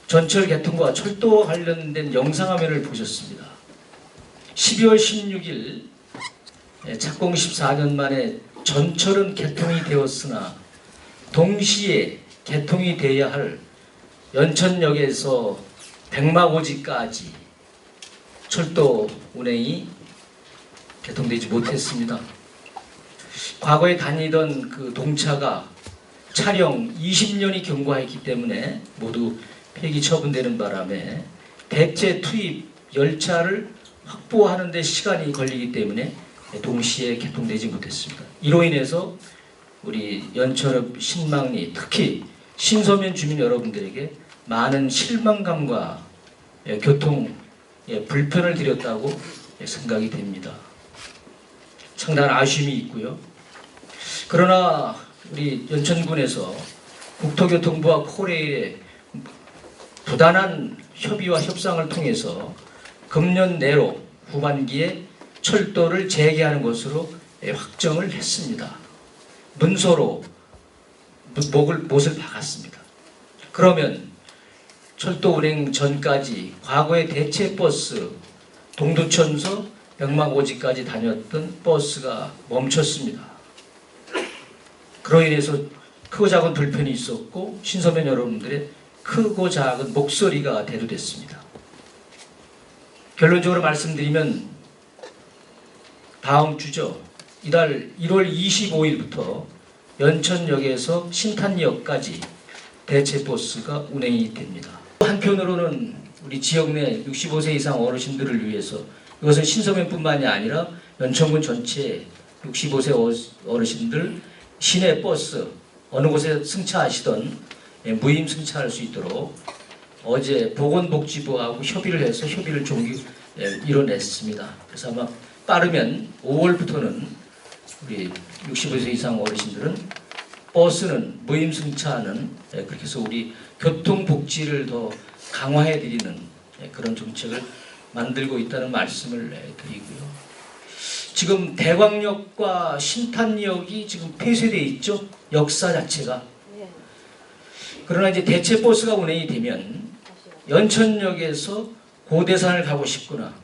전철 개통과 철도와 관련된 영상화면을 보셨습니다. 12월 16일 착공 14년 만에 전철은 개통이 되었으나 동시에 개통이 돼야 할 연천역에서 백마고지까지 철도 운행이 개통되지 못했습니다. 과거에 다니던 그 동차가 차량 20년이 경과했기 때문에 모두 폐기 처분되는 바람에 대체 투입 열차를 확보하는 데 시간이 걸리기 때문에 동시에 개통되지 못했습니다. 이로 인해서 우리 연천읍 신망리 특히 신서면 주민 여러분들에게 많은 실망감과 교통 불편을 드렸다고 생각이 됩니다. 상당한 아쉬움이 있고요. 그러나 우리 연천군에서 국토교통부와 코레일의 부단한 협의와 협상을 통해서 금년 내로 후반기에 철도를 재개하는 것으로 확정을 했습니다. 문서로 못을 박았습니다. 그러면 철도 운행 전까지 과거의 대체버스 동두천서 백마고지까지 다녔던 버스가 멈췄습니다. 그로 인해서 크고 작은 불편이 있었고 신서면 여러분들의 크고 작은 목소리가 대두됐습니다. 결론적으로 말씀드리면 다음 주죠. 이달 1월 25일부터 연천역에서 신탄역까지 대체버스가 운행이 됩니다. 한편으로는 우리 지역 내 65세 이상 어르신들을 위해서 이것은 신서면뿐만이 아니라 연천군 전체 65세 어르신들 시내 버스 어느 곳에 승차하시던 무임 승차할 수 있도록 어제 보건복지부하고 협의를 해서 협의를 이뤄냈습니다. 그래서 아마 빠르면 5월부터는 우리 65세 이상 어르신들은 버스는 무임 승차하는 그렇게 해서 우리 교통복지를 더 강화해드리는 그런 정책을 만들고 있다는 말씀을 드리고요. 지금 대광역과 신탄역이 지금 폐쇄되어 있죠. 역사 자체가. 그러나 이제 대체버스가 운행이 되면 연천역에서 고대산을 가고 싶거나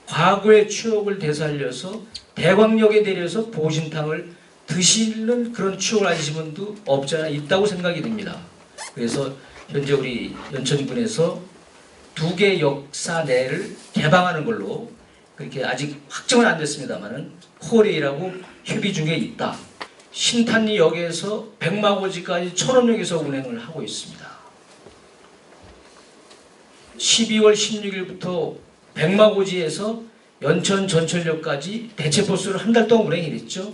과거의 추억을 되살려서 대광역에 내려서 보신탕을 드시는 그런 추억을 가지신 분도 없지 않아 있다고 생각이 됩니다. 그래서 현재 우리 연천군에서 2개 역사내를 개방하는 걸로 그렇게 아직 확정은 안 됐습니다만은 코레일하고 협의 중에 있다. 신탄리역에서 백마고지까지 천원역에서 운행을 하고 있습니다. 12월 16일부터 백마고지에서 연천 전철역까지 대체버스를 한 달 동안 운행이 됐죠.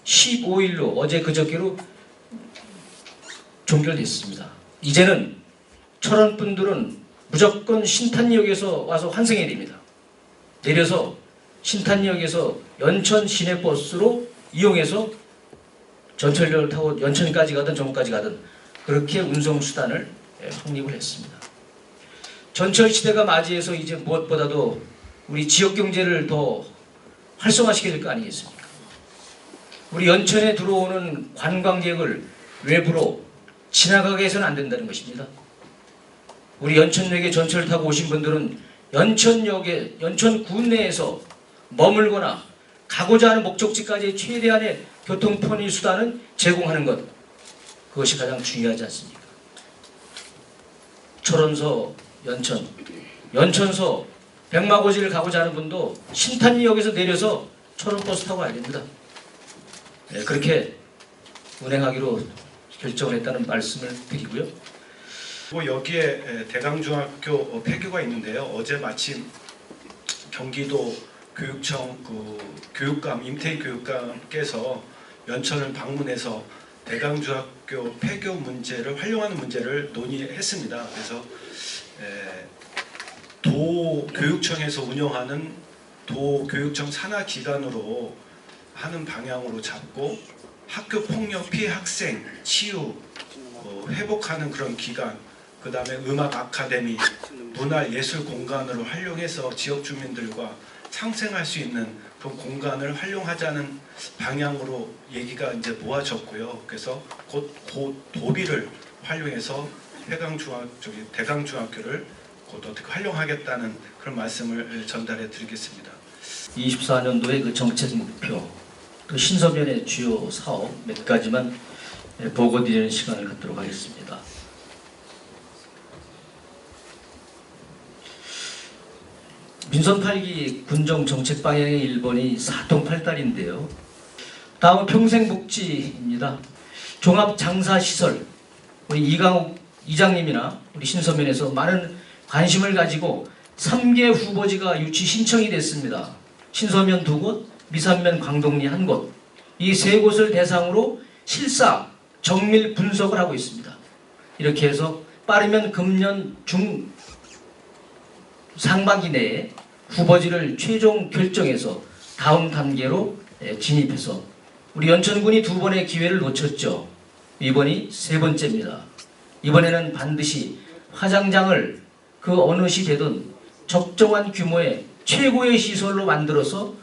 15일로 어제 그저께로 종결됐습니다. 이제는 철원 분들은 무조건 신탄역에서 와서 환승해야 됩니다. 내려서 신탄역에서 연천 시내버스로 이용해서 전철역을 타고 연천까지 가든 정까지 가든 그렇게 운송수단을 확립을 했습니다. 전철 시대가 맞이해서 이제 무엇보다도 우리 지역경제를 더 활성화시켜야 될 거 아니겠습니까? 우리 연천에 들어오는 관광객을 외부로 지나가게 해서는 안 된다는 것입니다. 우리 연천역에 전철을 타고 오신 분들은 연천역에 연천군 내에서 머물거나 가고자 하는 목적지까지 최대한의 교통 편의 수단을 제공하는 것, 그것이 가장 중요하지 않습니까? 철원서 연천, 연천서 백마고지를 가고자 하는 분도 신탄리역에서 내려서 철원버스 타고 가야 됩니다. 네, 그렇게 운행하기로 결정을 했다는 말씀을 드리고요. 여기에 대강중학교 폐교가 있는데요. 어제 마침 경기도 교육청 교육감 임태희 교육감께서 연천을 방문해서 대강중학교 폐교 문제를 활용하는 문제를 논의했습니다. 그래서 도교육청에서 운영하는 도교육청 산하기관으로 하는 방향으로 잡고 학교 폭력 피해 학생 치유 회복하는 그런 기관, 그 다음에 음악 아카데미, 문화예술 공간으로 활용해서 지역 주민들과 상생할 수 있는 그런 공간을 활용하자는 방향으로 얘기가 이제 모아졌고요. 그래서 곧 도비를 활용해서 대강중학교를 곧 어떻게 활용하겠다는 그런 말씀을 전달해 드리겠습니다. 24년도의 그 정책 목표, 그 신서면의 주요 사업 몇 가지만 보고 드리는 시간을 갖도록 하겠습니다. 민선 8기 군정 정책 방향의 1번이 사통팔달인데요. 다음은 평생복지입니다. 종합장사시설, 우리 이강욱 이장님이나 우리 신서면에서 많은 관심을 가지고 3개 후보지가 유치 신청이 됐습니다. 신서면 2곳, 미산면 광동리 1곳, 이 3곳을 대상으로 실사 정밀 분석을 하고 있습니다. 이렇게 해서 빠르면 금년 중 상반기 내에 후보지를 최종 결정해서 다음 단계로 진입해서 우리 연천군이 2번의 기회를 놓쳤죠. 이번이 3번째입니다. 이번에는 반드시 화장장을 그 어느 시대든 적정한 규모의 최고의 시설로 만들어서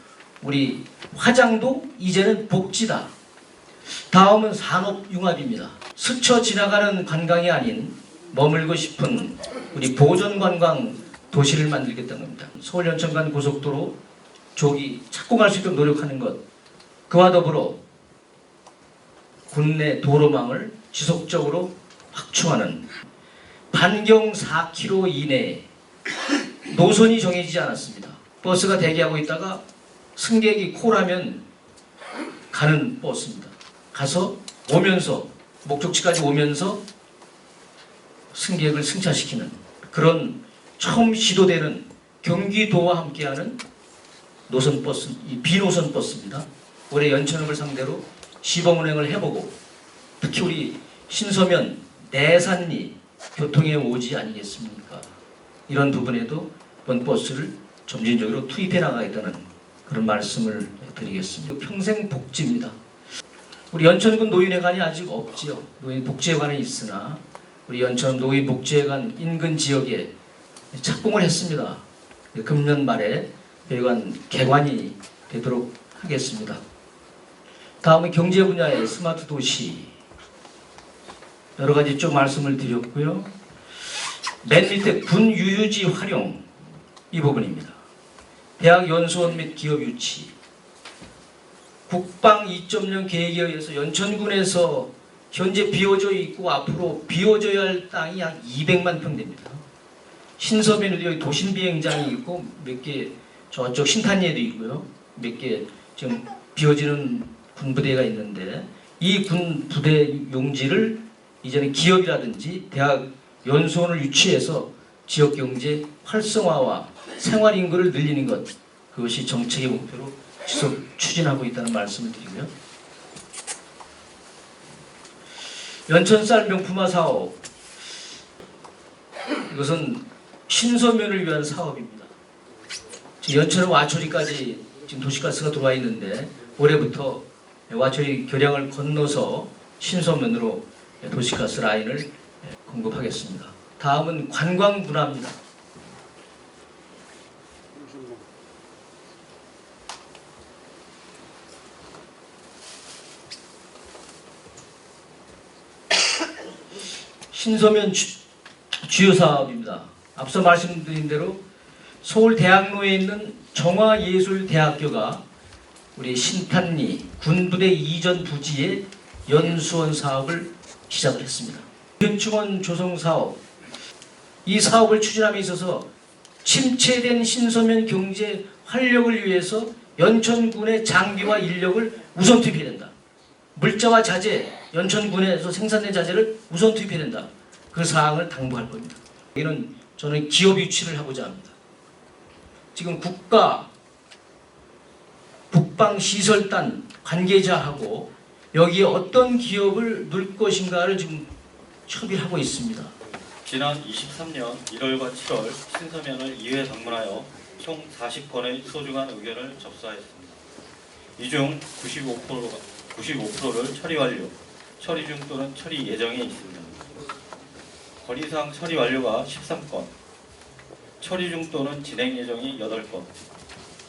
우리 화장도 이제는 복지다. 다음은 산업융합입니다. 스쳐 지나가는 관광이 아닌 머물고 싶은 우리 보존관광 도시를 만들겠다는 겁니다. 서울 연천간 고속도로 조기 착공할 수 있도록 노력하는 것, 그와 더불어 국내 도로망을 지속적으로 확충하는 반경 4km 이내에 노선이 정해지지 않았습니다. 버스가 대기하고 있다가 승객이 콜하면 가는 버스입니다. 가서 오면서 목적지까지 오면서 승객을 승차시키는 그런 처음 시도되는 경기도와 함께하는 노선버스, 이 비노선 버스입니다. 올해 연천읍을 상대로 시범운행을 해보고 특히 우리 신서면 내산리 교통의 오지 아니겠습니까? 이런 부분에도 이번 버스를 점진적으로 투입해 나가겠다는 그런 말씀을 드리겠습니다. 평생복지입니다. 우리 연천군 노인회관이 아직 없지요. 노인복지회관이 있으나 우리 연천 노인복지회관 인근 지역에 착공을 했습니다. 금년 말에 회관 개관이 되도록 하겠습니다. 다음은 경제 분야의 스마트 도시 여러 가지 좀 말씀을 드렸고요. 맨 밑에 군 유유지 활용 이 부분입니다. 대학 연수원 및 기업 유치, 국방 2.0 계획에 의해서 연천군에서 현재 비워져 있고 앞으로 비워져야 할 땅이 약 200만 평 됩니다. 신서면에도 여기 도심 비행장이 있고 몇 개 저쪽 신탄리에도 있고요. 몇 개 지금 비워지는 군부대가 있는데 이 군부대 용지를 이제는 기업이라든지 대학 연수원을 유치해서 지역경제 활성화와 생활인구를 늘리는 것, 그것이 정책의 목표로 지속 추진하고 있다는 말씀을 드리고요. 연천쌀 명품화 사업, 이것은 신서면을 위한 사업입니다. 연천은 와초리까지 지금 도시가스가 들어와 있는데 올해부터 와초리 교량을 건너서 신서면으로 도시가스 라인을 공급하겠습니다. 다음은 관광 분야입니다. 신서면 주요 사업입니다. 앞서 말씀드린 대로 서울대학로에 있는 정화예술대학교가 우리 신탄리 군부대 이전 부지의 연수원 사업을 시작을 했습니다. 현충원 조성 사업, 이 사업을 추진함에 있어서 침체된 신서면 경제 활력을 위해서 연천군의 장비와 인력을 우선 투입해야 된다. 물자와 자재, 연천군에서 생산된 자재를 우선 투입해야 된다. 그 사항을 당부할 겁니다. 여기는 저는 기업 유치를 하고자 합니다. 지금 국가 국방시설단 관계자하고 여기에 어떤 기업을 넣을 것인가를 지금 협의를 하고 있습니다. 지난 23년 1월과 7월 신서면을 2회 방문하여 총 40건의 소중한 의견을 접수하였습니다. 이 중 95%를 처리 완료, 처리 중 또는 처리 예정에 있습니다. 건의사항 처리 완료가 13건, 처리 중 또는 진행 예정이 8건,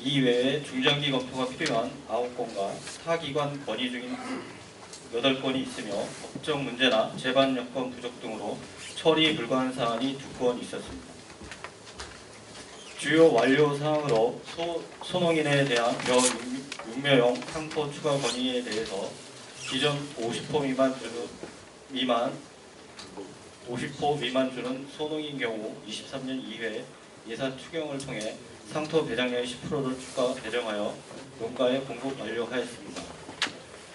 이 외에 중장기 검토가 필요한 9건과 타기관 건의 중인 8건이 있으며 법적 문제나 재반 여건 부족 등으로 처리 불가한 사안이 2건 있었습니다. 주요 완료 사항으로 소농인에 대한 육묘용 상포 추가 건의에 대해서 기존 50호 미만 주는 소농인 경우 23년 2회 예산 추경을 통해 상토 배당량의 10%를 추가 배정하여 농가에 공급 완료하였습니다.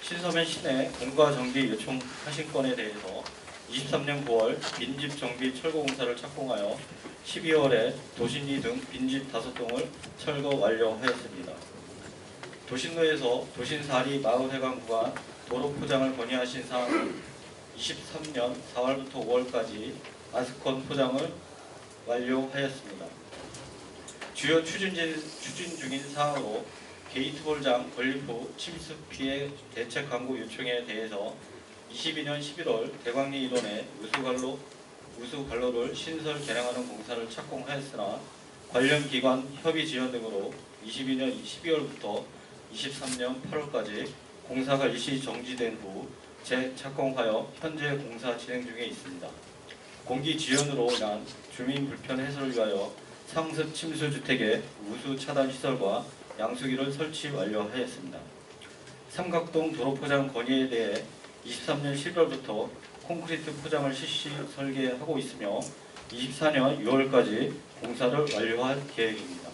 신서면 시내 공가 정비 요청하신 건에 대해서 23년 9월 빈집 정비 철거 공사를 착공하여 12월에 도신리 등 빈집 5동을 철거 완료하였습니다. 도신로에서 도신사리 마을회관 구간 도로 포장을 건의하신 사항은 23년 4월부터 5월까지 아스콘 포장을 완료하였습니다. 주요 추진 중인 사항으로 게이트볼장 건립 후 침수 피해 대책 광고 요청에 대해서 22년 11월 대광리 일원에 우수관로를 신설 개량하는 공사를 착공하였으나 관련 기관 협의 지연 등으로 22년 12월부터 23년 8월까지 공사가 일시 정지된 후 재착공하여 현재 공사 진행 중에 있습니다. 공기 지연으로 인한 주민 불편 해소를 위하여 상습 침수 주택의 우수 차단 시설과 양수기를 설치 완료하였습니다. 삼각동 도로 포장 건의에 대해 23년 11월부터 콘크리트 포장을 실시 설계하고 있으며 24년 6월까지 공사를 완료할 계획입니다.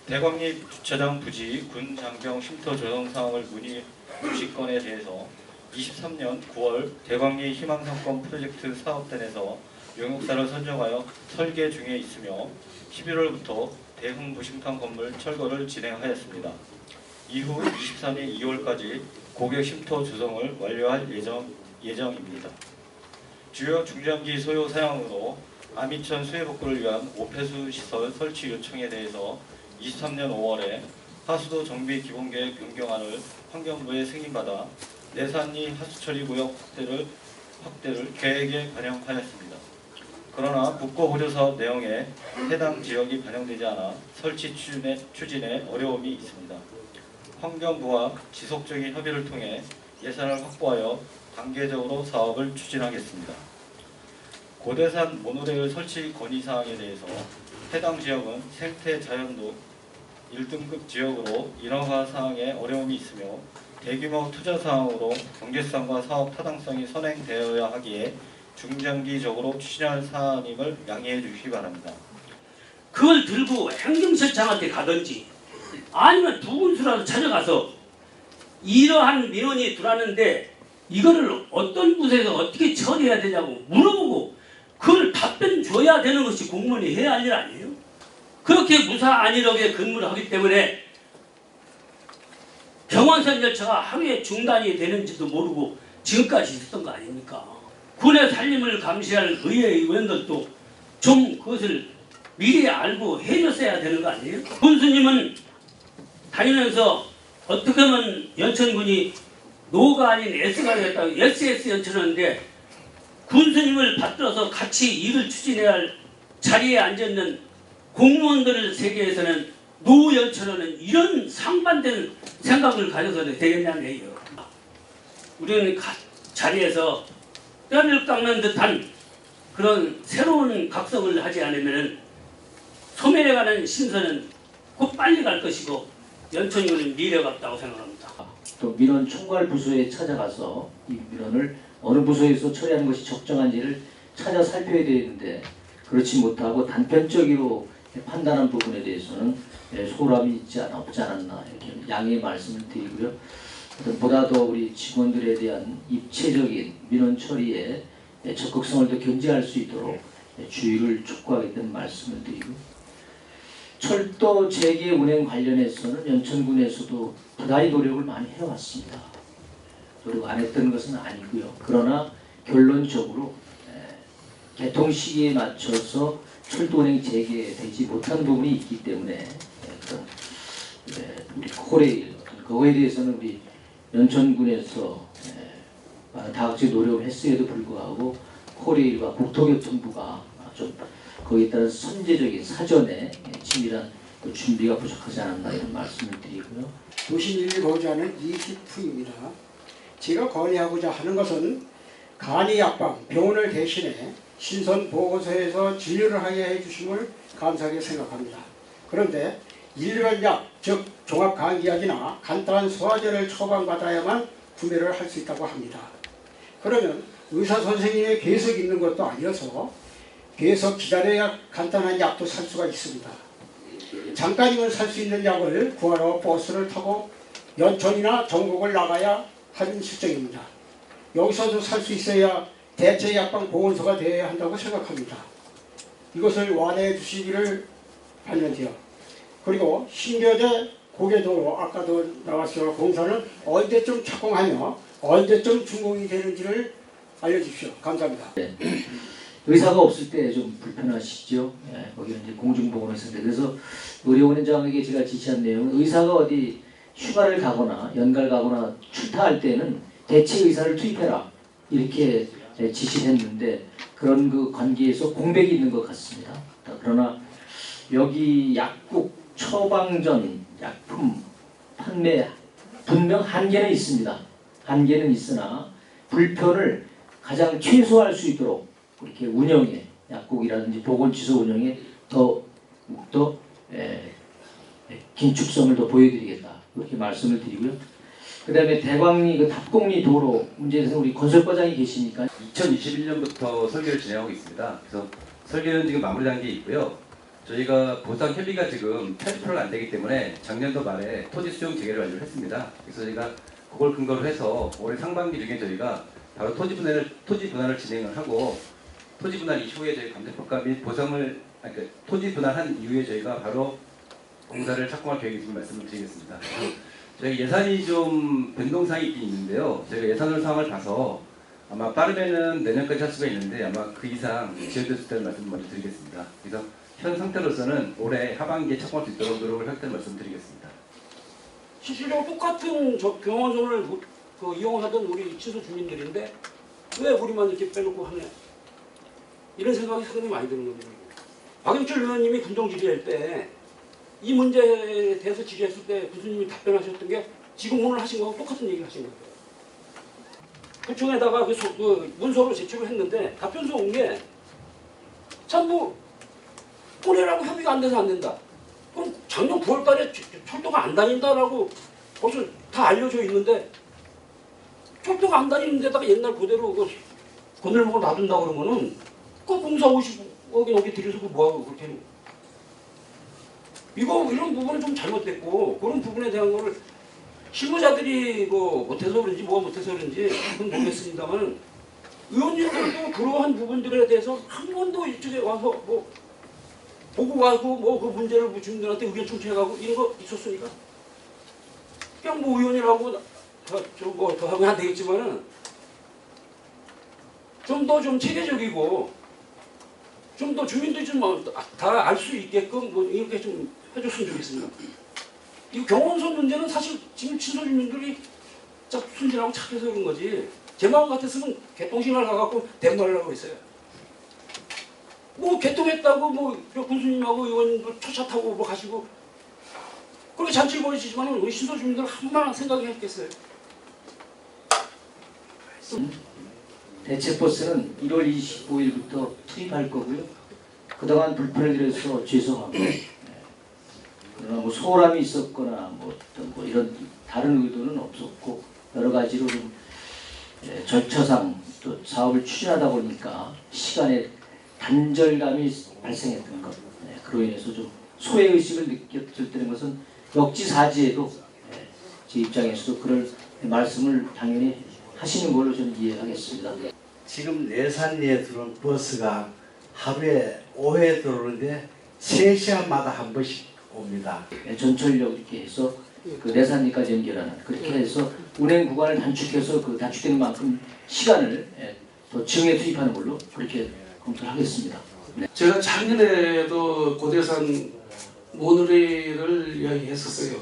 대광리 주차장 부지 군 장병 쉼터 조성 사항을 문의 주시 건에 대해서 23년 9월 대광리 희망상권 프로젝트 사업단에서 용역사를 선정하여 설계 중에 있으며 11월부터 대흥 무심탕 건물 철거를 진행하였습니다. 이후 24년 2월까지 고객 쉼터 조성을 완료할 예정입니다. 주요 중장기 소요 사양으로 아미천 수해복구를 위한 오폐수 시설 설치 요청에 대해서 23년 5월에 하수도 정비 기본계획 변경안을 환경부에 승인받아 내산리 하수처리 구역 확대를 계획에 반영하였습니다. 그러나 국고보조사업 내용에 해당 지역이 반영되지 않아 설치 추진에 어려움이 있습니다. 환경부와 지속적인 협의를 통해 예산을 확보하여 단계적으로 사업을 추진하겠습니다. 고대산 모노레일 설치 건의사항에 대해서 해당 지역은 생태 자연도 1등급 지역으로 인허가 사항에 어려움이 있으며 대규모 투자 사항으로 경제성과 사업 타당성이 선행되어야 하기에 중장기적으로 추진할 사안임을 양해해 주시기 바랍니다. 그걸 들고 행정실장한테 가든지 아니면 두 군수라도 찾아가서 이러한 민원이 들어왔는데 이거를 어떤 부서에서 어떻게 처리해야 되냐고 물어보고 그걸 답변 줘야 되는 것이 공무원이 해야 할 일 아니에요? 그렇게 무사 안일하게 근무를 하기 때문에 병원선 열차가 하루에 중단이 되는지도 모르고 지금까지 있었던 거 아닙니까? 군의 살림을 감시할 의회 의원들도 좀 그것을 미리 알고 해줬어야 되는 거 아니에요? 군수님은 다니면서 어떻게 하면 연천군이 노가 아닌 S가 되었다고 SS 연천하는데 군수님을 받들어서 같이 일을 추진해야 할 자리에 앉아있는 공무원들 세계에서는 노 연천하는 이런 상반된 생각을 가져서도 되겠냐는 얘기예요. 우리는 자리에서 뼈를 깎는 듯한 그런 새로운 각성을 하지 않으면 소멸해가는 신선은 곧 빨리 갈 것이고 연천군은 미래가 없다고 생각합니다. 또 민원 총괄 부서에 찾아가서 이 민원을 어느 부서에서 처리하는 것이 적정한지를 찾아 살펴야 되는데 그렇지 못하고 단편적으로 판단한 부분에 대해서는 소홀함이 없지 않았나 이렇게 양해의 말씀을 드리고요. 보다 더 우리 직원들에 대한 입체적인 민원 처리에 적극성을 더 견제할 수 있도록 주의를 촉구하겠다는 말씀을 드리고, 철도 재개 운행 관련해서는 연천군에서도 부단히 노력을 많이 해왔습니다. 노력 안 했던 것은 아니고요. 그러나 결론적으로 개통 시기에 맞춰서 철도 운행 재개되지 못한 부분이 있기 때문에 그런 우리 코레일 그거에 대해서는 우리 연천군에서 다각적 노력을 했음에도 불구하고 코레일과 국토교통부가 좀 거기에 따른 선제적인 사전에 치밀한 그 준비가 부족하지 않았나 이런 말씀을 드리고요. 도시민을 보호자는 이기프입니다. 제가 건의하고자 하는 것은 간이 약방, 병원을 대신해 신선보건소에서 진료를 하게 해주심을 감사하게 생각합니다. 그런데 일반 약, 즉 종합감기약이나 간단한 소화제를 처방받아야만 구매를 할 수 있다고 합니다. 그러면 의사선생님의 계속 있는 것도 아니어서 계속 기다려야 간단한 약도 살 수가 있습니다. 잠깐이면 살 수 있는 약을 구하러 버스를 타고 연천이나 전국을 나가야 하는 실정입니다. 여기서도 살 수 있어야 대체 약방 보건소가 되어야 한다고 생각합니다. 이것을 완화해 주시기를 바라면서요. 그리고 신교대 고개도로 아까도 나왔어요. 공사는 언제쯤 착공하며 언제쯤 준공이 되는지를 알려주십시오. 감사합니다. 의사가 없을 때 좀 불편하시죠. 예, 거기는 이제 공중보건소인데 그래서 의료원장에게 제가 지시한 내용은 의사가 어디 휴가를 가거나 연가를 가거나 출타할 때는 대체 의사를 투입해라 이렇게 지시를 했는데 그런 그 관계에서 공백이 있는 것 같습니다. 그러나 여기 약국 처방전 약품 판매 분명 한계는 있습니다. 한계는 있으나 불편을 가장 최소화할 수 있도록 그렇게 운영에 약국이라든지 보건시설 운영에 더 긴축성을 더 보여드리겠다 이렇게 말씀을 드리고요. 그다음에 대광리 그 답곡리 도로 문제에 대해서 우리 건설과장이 계시니까 2021년부터 설계를 진행하고 있습니다. 그래서 설계는 지금 마무리 단계에 있고요. 저희가 보상 협의가 지금 80%가 안 되기 때문에 작년도 말에 토지 수용 재개를 완료를 했습니다. 그래서 저희가 그걸 근거로 해서 올해 상반기 중에 저희가 바로 토지 분할을 진행을 하고 토지 분할 이후에 저희 감정평가 및 보상을 토지 분할한 이후에 저희가 바로 공사를 착공할 계획이 있음을 말씀을 드리겠습니다. 저희 예산이 좀 변동사항이 있긴 있는데요. 저희가 예산을 상황을 봐서 아마 빠르면은 내년까지 할 수가 있는데 아마 그 이상 지연될 수 있다는 말씀을 먼저 드리겠습니다. 그래서 현 상태로서는 올해 하반기에 착공할 수 있도록 노력을 하겠다는 말씀드리겠습니다. 실질적으로 똑같은 병원선을 이용하던 우리 친소 주민들인데 왜 우리만 이렇게 빼놓고 하냐 이런 생각이 상당히 많이 드는 겁니다. 박영철 의원님이 군동 질의할 때 이 문제에 대해서 질의했을 때 교수님이 답변하셨던 게 지금 오늘 하신 거하고 똑같은 얘기를 하신 거예요. 구청에다가 그 문서로 제출을 했는데 답변서 온 게 참 보내라고 협의가 안 돼서 안 된다. 그럼 작년 9월 달에 철도가 안 다닌다라고 벌써 다 알려져 있는데 철도가 안 다니는 데다가 옛날 그대로 건널목을 놔둔다 그러면은 그 공사 50억이 넘게 들여서 뭐하고 그렇게 이런 부분은 좀 잘못됐고 그런 부분에 대한 거를 실무자들이 못해서 그런지 뭐가 못해서 그런지 그건 모르겠습니다만 의원님들도 그러한 부분들에 대해서 한 번도 이쪽에 와서 보고 가고 그 문제를 주민들한테 의견 청취해가고 이런 거 있었습니까? 그냥 의원이라고 더 하면 안 되겠지만은 좀 더 좀 체계적이고 좀 더 주민들이 좀 다 알 수 있게끔 이렇게 좀 해줬으면 좋겠습니다. 이 경원선 문제는 사실 지금 친소 주민들이 순진하고 착해서 그런 거지 제 마음 같았으면 개똥신을 가갖고 대모하려고 했어요. 개통했다고 군수님하고 의원님도 초차 타고 가시고 그렇게 잔치를 벌이시지만 우리 신소 주민들 한번 생각이 했겠어요. 대체버스는 1월 25일부터 투입할 거고요. 그동안 불편을 드려서 죄송합니다. 그러나 소홀함이 있었거나 이런 다른 의도는 없었고 여러 가지로 좀 절차상 또 사업을 추진하다 보니까 시간에 단절감이 발생했던 것. 그로 인해서 좀 소외의식을 느꼈을 것은 역지사지에도 제 입장에서도 그럴 말씀을 당연히 하시는 걸로 저는 이해하겠습니다. 지금 예산리에 들어온 버스가 하루에 5회 들어오는데 3시간마다 한 번씩 옵니다. 전철역 이렇게 해서 그 내산리까지 연결하는 그렇게 해서 운행 구간을 단축해서 그 단축되는 만큼 시간을 더 증에 투입하는 걸로 그렇게 검토를 하겠습니다. 네. 제가 작년에도 고대산 모노레일을 이야기했었어요.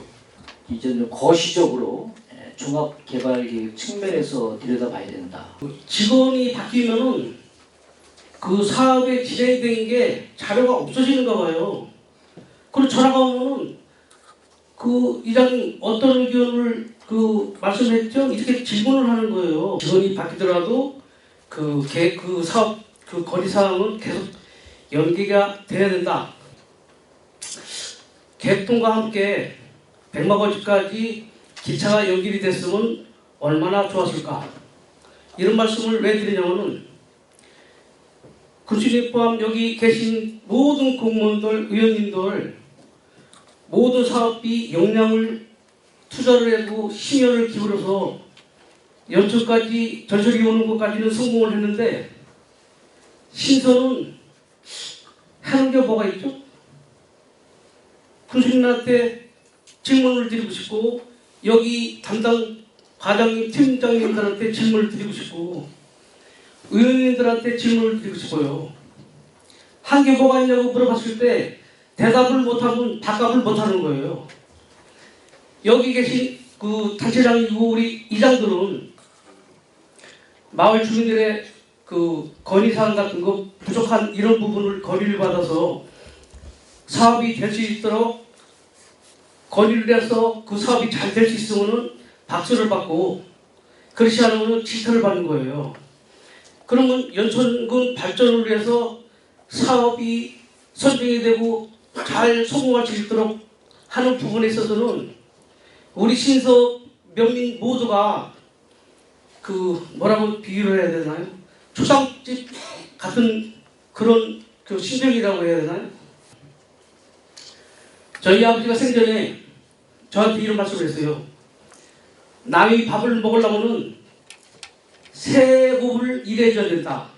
이제는 거시적으로 종합개발계획 측면에서 들여다봐야 된다. 직원이 바뀌면은 그 사업에 진행된 게 자료가 없어지는가 봐요. 그리고 전화가 오면은 그 이장님 어떤 의견을 말씀했죠? 이렇게 질문을 하는 거예요. 직원이 바뀌더라도 그 사업 그 건의 사항은 계속 연기가 돼야 된다. 개통과 함께 백마고지까지 기차가 연결이 됐으면 얼마나 좋았을까. 이런 말씀을 왜 드리냐면은 군수님 포함 여기 계신 모든 공무원들, 의원님들 모든 사업비 역량을 투자를 하고 심혈을 기울여서 연초까지 전철이 오는 것까지는 성공을 했는데 신선은 하는 게 뭐가 있죠? 군수님한테 질문을 드리고 싶고 여기 담당 과장님, 팀장님들한테 질문을 드리고 싶고 의원님들한테 질문을 드리고 싶어요. 한 게 뭐가 있냐고 물어봤을 때 대답을 못하면 답답을 못하는 거예요. 여기 계신 그 단체장이고 우리 이장들은 마을 주민들의 그 건의사항 같은 거 부족한 이런 부분을 건의를 받아서 사업이 될 수 있도록 건의를 해서 그 사업이 잘 될 수 있으면 박수를 받고 그렇지 않으면 질타를 받는 거예요. 그러면 연천군 발전을 위해서 사업이 선정이 되고 잘 성공할 수 있도록 하는 부분에 있어서는 우리 신서 면민 모두가 그 뭐라고 비유를 해야 되나요? 초상집 같은 그런 그 심정이라고 해야 되나요? 저희 아버지가 생전에 저한테 이런 말씀을 했어요. 남이 밥을 먹으려면은 세 곱을 일해줘야 된다.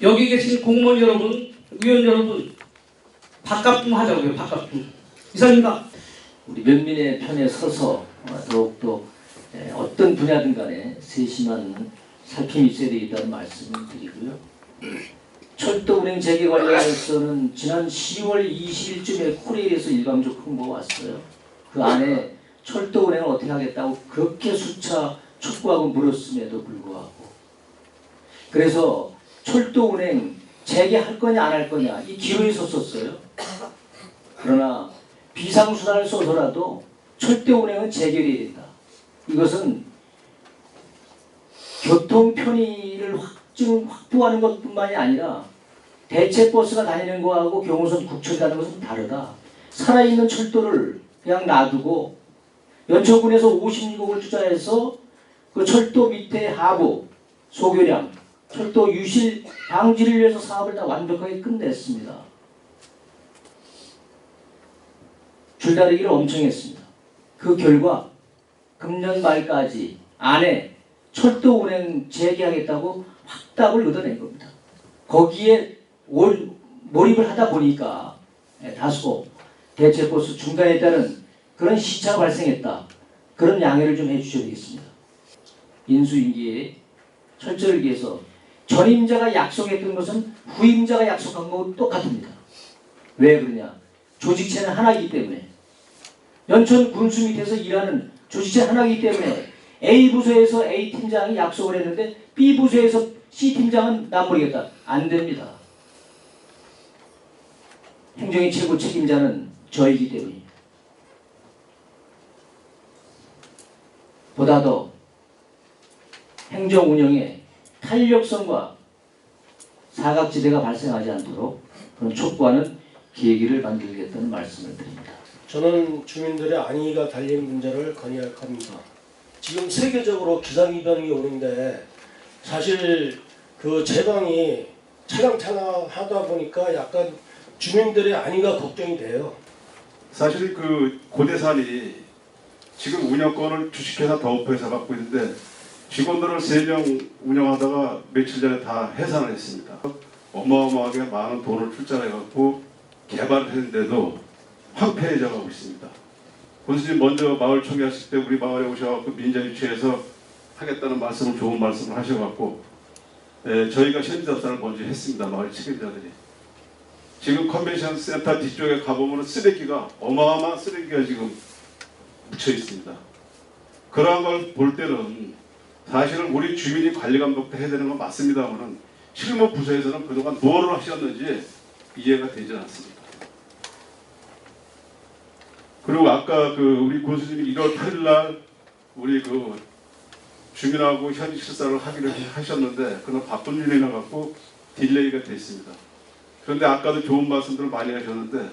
여기 계신 공무원 여러분, 의원 여러분, 밥값 좀 하자고요. 밥값 좀. 이상입니다. 우리 면민의 편에 서서 더욱더 어떤 분야든 간에 세심한 살핌이 있어야 되겠다는 말씀을 드리고요. 철도운행 재개 관련해서는 지난 10월 20일쯤에 코레일에서 일방적 홍보가 왔어요. 그 안에 철도운행을 어떻게 하겠다고 그렇게 수차 촉구하고 물었음에도 불구하고 그래서 철도운행 재개할 거냐 안 할 거냐 이 기로에 섰었어요. 그러나 비상수단을 써서라도 철도운행은 재개해야 된다. 이것은 교통 편의를 확보하는 것뿐만이 아니라 대체버스가 다니는 거하고 경호선 국철이 다니는 것은 다르다. 살아있는 철도를 그냥 놔두고 연천군에서 56억을 투자해서 그 철도 밑에 하부, 소교량, 철도 유실 방지를 위해서 사업을 다 완벽하게 끝냈습니다. 줄다리기를 엄청 했습니다. 그 결과 금년 말까지 안에 철도 운행 재개하겠다고 확답을 얻어낸 겁니다. 거기에 몰입을 하다 보니까 다소 대체버스 중단에 따른 그런 시차가 발생했다. 그런 양해를 좀 해주셔야 되겠습니다. 인수인계에 철저를 위해서 전임자가 약속했던 것은 후임자가 약속한 것과 똑같습니다. 왜 그러냐? 조직체는 하나이기 때문에 연천 군수 밑에서 일하는 조직체 하나이기 때문에 A부서에서 A팀장이 약속을 했는데 B부서에서 C팀장은 난 모르겠다. 안 됩니다. 행정의 최고 책임자는 저이기 때문입니다. 보다 더 행정 운영에 탄력성과 사각지대가 발생하지 않도록 그런 촉구하는 계기를 만들겠다는 말씀을 드립니다. 저는 주민들의 안위가 달린 문제를 건의할 겁니다. 지금 세계적으로 기상이변이 오는데 사실 그 제방이 차량하다 보니까 약간 주민들의 안위가 걱정이 돼요. 사실 그 고대산이 지금 운영권을 주식회사 더우프에서 갖고 있는데 직원들을 3명 운영하다가 며칠 전에 다 해산을 했습니다. 어마어마하게 많은 돈을 출자해갖고 개발을 했는데도 황폐해져 가고 있습니다. 군수님 먼저 마을 총회하실 때 우리 마을에 오셔갖고 민자유치해서 하겠다는 말씀을 좋은 말씀을 하셔갖고 저희가 현지답사를 먼저 했습니다. 마을 책임자들이. 지금 컨벤션 센터 뒤쪽에 가보면 쓰레기가 어마어마한 쓰레기가 지금 묻혀 있습니다. 그러한 걸 볼 때는 사실은 우리 주민이 관리 감독도 해야 되는 건 맞습니다만은 실무 부서에서는 그동안 뭐를 하셨는지 이해가 되지 않습니다. 그리고 아까 그 우리 교수님이 1월 8일 날 우리 그 주민하고 현지 실사를 하기로 하셨는데 그는 바쁜 일이 나갖고 딜레이가 됐습니다. 그런데 아까도 좋은 말씀들을 많이 하셨는데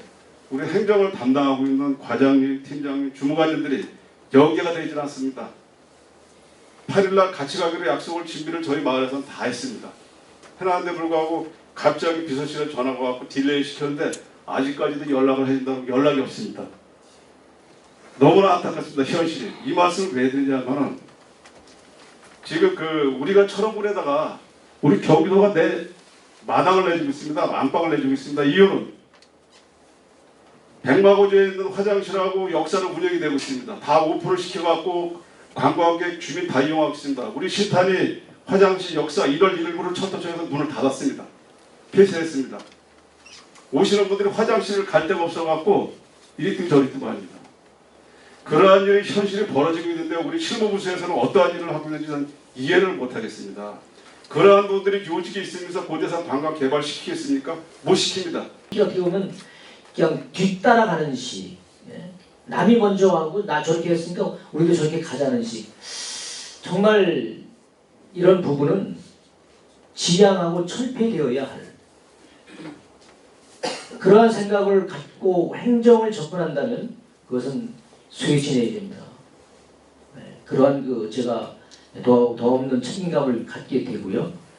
우리 행정을 담당하고 있는 과장님, 팀장님, 주무관님들이 연계가 되질 않습니다. 8일날 같이 가기로 약속을 준비를 저희 마을에서는 다 했습니다. 해놨는데 불구하고 갑자기 비서실에 전화가 왔고 딜레이 시켰는데 아직까지도 연락을 해준다고 연락이 없습니다. 너무나 안타깝습니다. 현실이. 이 말씀을 왜 드리냐면은 지금 그 우리가 철원군에다가 우리 경기도가 내 마당을 내주고 있습니다. 안방을 내주고 있습니다. 이유는 백마고지에 있는 화장실하고 역사로 운영이 되고 있습니다. 다 오픈을 시켜갖고 관광객 주민 다 이용하고 있습니다. 우리 신탄이 화장실 역사 1월 1일부로 첫 도착해서 문을 닫았습니다. 폐쇄했습니다. 오시는 분들이 화장실을 갈 데가 없어갖고 이리 뛰고 저리 뛰고 합니다. 그러한 일이 현실이 벌어지고 있는데 우리 실무부서에서는 어떠한 일을 하고 있는지 저는 이해를 못하겠습니다. 그러한 분들이 요직에 있으면서 고대산 관광 개발 시키겠습니까? 못 시킵니다. 어떻게 보면 그냥 뒤따라가는 식, 예? 남이 먼저 하고 나 저렇게 했으니까 우리도 저렇게 가자는 식. 정말 이런 부분은 지양하고 철폐되어야 할 그러한 생각을 갖고 행정을 접근한다면 그것은 쇄신해야 됩니다. 네, 그러한 제가 더 없는 책임감을 갖게 되고요.